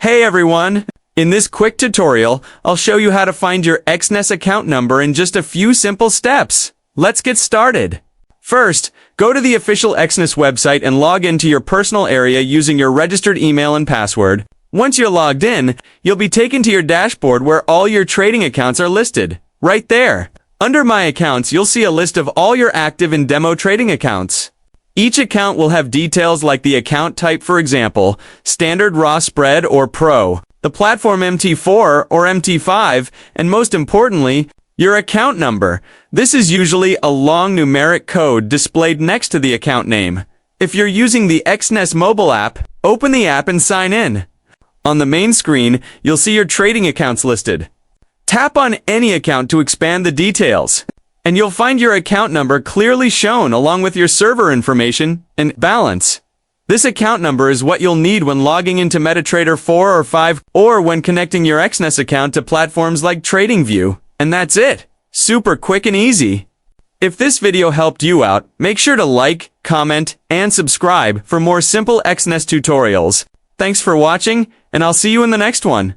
Hey everyone! In this quick tutorial, I'll show you how to find your Exness account number in just a few simple steps. Let's get started. First, go to the official Exness website and log into your personal area using your registered email and password. Once you're logged in, you'll be taken to your dashboard where all your trading accounts are listed. Right there. Under My Accounts, you'll see a list of all your active and demo trading accounts. Each account will have details like the account type, for example, Standard, Raw, Spread, or Pro, the platform MT4 or MT5, and most importantly, your account number. This is usually a long numeric code displayed next to the account name. If you're using the Exness mobile app, open the app and sign in. On the main screen, you'll see your trading accounts listed. Tap on any account to expand the details, and you'll find your account number clearly shown along with your server information and balance. This account number is what you'll need when logging into MetaTrader 4 or 5 or when connecting your Exness account to platforms like TradingView. And that's it. Super quick and easy. If this video helped you out, make sure to like, comment, and subscribe for more simple Exness tutorials. Thanks for watching, and I'll see you in the next one.